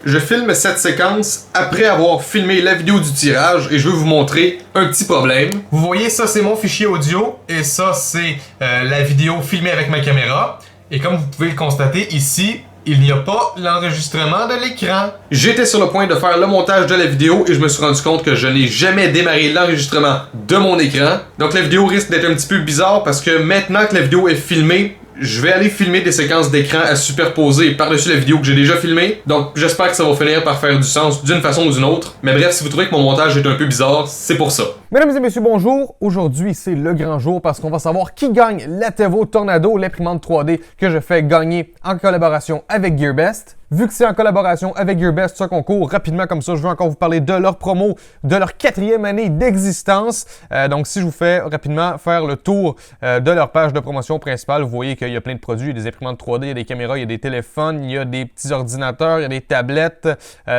Je filme cette séquence après avoir filmé la vidéo du tirage et je veux vous montrer un petit problème. Vous voyez, ça c'est mon fichier audio et ça c'est la vidéo filmée avec ma caméra. Et comme vous pouvez le constater ici, il n'y a pas l'enregistrement de l'écran. J'étais sur le point de faire le montage de la vidéo et je me suis rendu compte que je n'ai jamais démarré l'enregistrement de mon écran. Donc la vidéo risque d'être un petit peu bizarre parce que maintenant que la vidéo est filmée, je vais aller filmer des séquences d'écran à superposer par-dessus la vidéo que j'ai déjà filmée. Donc j'espère que ça va finir par faire du sens d'une façon ou d'une autre. Mais bref, si vous trouvez que mon montage est un peu bizarre, c'est pour ça. Mesdames et messieurs, bonjour. Aujourd'hui, c'est le grand jour parce qu'on va savoir qui gagne la Tevo Tornado, l'imprimante 3D que je fais gagner en collaboration avec GearBest. Vu que c'est en collaboration avec GearBest, ce concours, rapidement comme ça, je veux encore vous parler de leur promo, de leur 4e année d'existence. Donc, si je vous fais rapidement faire le tour de leur page de promotion principale, vous voyez qu'il y a plein de produits, il y a des imprimantes 3D, il y a des caméras, il y a des téléphones, il y a des petits ordinateurs, il y a des tablettes,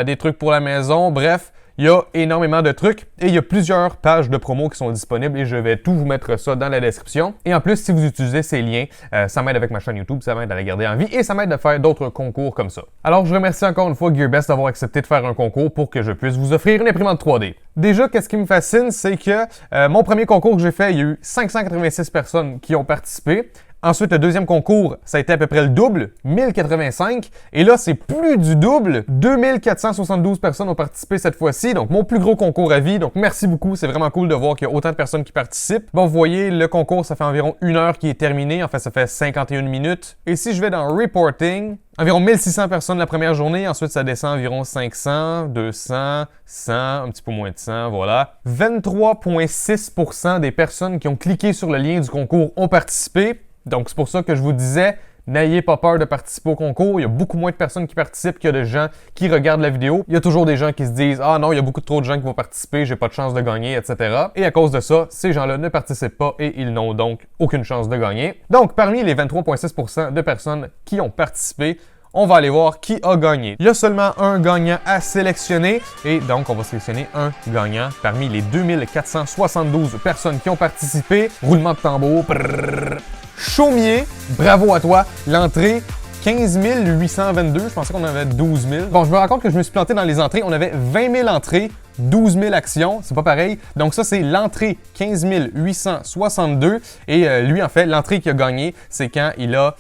des trucs pour la maison, bref. Il y a énormément de trucs et il y a plusieurs pages de promo qui sont disponibles et je vais tout vous mettre ça dans la description. Et en plus, si vous utilisez ces liens, ça m'aide avec ma chaîne YouTube, ça m'aide à la garder en vie et ça m'aide à faire d'autres concours comme ça. Alors, je remercie encore une fois GearBest d'avoir accepté de faire un concours pour que je puisse vous offrir une imprimante 3D. Déjà, qu'est-ce qui me fascine, c'est que mon premier concours que j'ai fait, il y a eu 586 personnes qui ont participé. Ensuite, le deuxième concours, ça a été à peu près le double, 1085. Et là, c'est plus du double, 2472 personnes ont participé cette fois-ci. Donc, mon plus gros concours à vie. Donc, merci beaucoup. C'est vraiment cool de voir qu'il y a autant de personnes qui participent. Bon, vous voyez, le concours, ça fait environ 1 heure qui est terminé. En fait, ça fait 51 minutes. Et si je vais dans Reporting, environ 1600 personnes la première journée. Ensuite, ça descend environ 500, 200, 100, un petit peu moins de 100, voilà. 23,6% des personnes qui ont cliqué sur le lien du concours ont participé. Donc, c'est pour ça que je vous disais, n'ayez pas peur de participer au concours. Il y a beaucoup moins de personnes qui participent qu'il y a de gens qui regardent la vidéo. Il y a toujours des gens qui se disent « Ah non, il y a beaucoup trop de gens qui vont participer, j'ai pas de chance de gagner, etc. » Et à cause de ça, ces gens-là ne participent pas et ils n'ont donc aucune chance de gagner. Donc, parmi les 23,6% de personnes qui ont participé, on va aller voir qui a gagné. Il y a seulement un gagnant à sélectionner et donc on va sélectionner un gagnant parmi les 2472 personnes qui ont participé. Roulement de tambour. Brrr. Chaumier, bravo à toi. L'entrée, 15 822. Je pensais qu'on en avait 12 000. Bon, je me rends compte que je me suis planté dans les entrées. On avait 20 000 entrées, 12 000 actions. C'est pas pareil. Donc ça, c'est l'entrée 15 862. Et lui, en fait, l'entrée qu'il a gagné, c'est quand il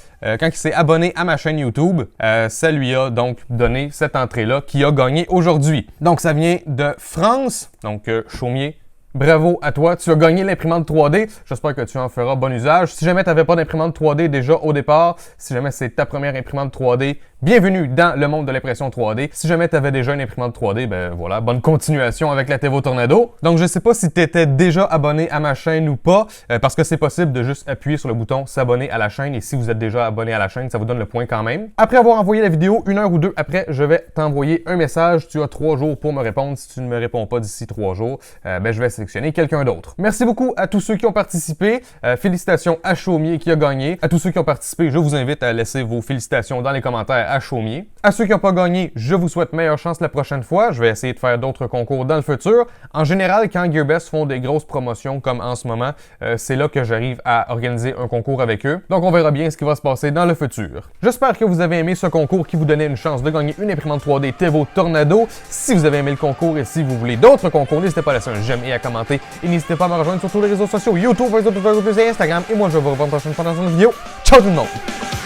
s'est abonné à ma chaîne YouTube. Ça lui a donc donné cette entrée-là qu'il a gagné aujourd'hui. Donc, ça vient de France. Donc, Chaumier. Bravo à toi, tu as gagné l'imprimante 3D. J'espère que tu en feras bon usage. Si jamais tu n'avais pas d'imprimante 3D déjà au départ, si jamais c'est ta première imprimante 3D, bienvenue dans le monde de l'impression 3D. Si jamais tu avais déjà une imprimante 3D, ben voilà, bonne continuation avec la Tevo Tornado. Donc je sais pas si tu étais déjà abonné à ma chaîne ou pas, parce que c'est possible de juste appuyer sur le bouton s'abonner à la chaîne et si vous êtes déjà abonné à la chaîne, ça vous donne le point quand même. Après avoir envoyé la vidéo, 1 heure ou 2 après, je vais t'envoyer un message. Tu as 3 jours pour me répondre. Si tu ne me réponds pas d'ici 3 jours, ben je vais sélectionner quelqu'un d'autre. Merci beaucoup à tous ceux qui ont participé. Félicitations à Chaumier qui a gagné. À tous ceux qui ont participé, je vous invite à laisser vos félicitations dans les commentaires à Chaumier. À ceux qui n'ont pas gagné, je vous souhaite meilleure chance la prochaine fois. Je vais essayer de faire d'autres concours dans le futur. En général, quand GearBest font des grosses promotions comme en ce moment, c'est là que j'arrive à organiser un concours avec eux. Donc on verra bien ce qui va se passer dans le futur. J'espère que vous avez aimé ce concours qui vous donnait une chance de gagner une imprimante 3D Tevo Tornado. Si vous avez aimé le concours et si vous voulez d'autres concours, n'hésitez pas à laisser un j'aime et à commenter. Et n'hésitez pas à me rejoindre sur tous les réseaux sociaux, YouTube, Facebook, et Instagram. Et moi, je vous revois dans une prochaine vidéo. Ciao tout le monde!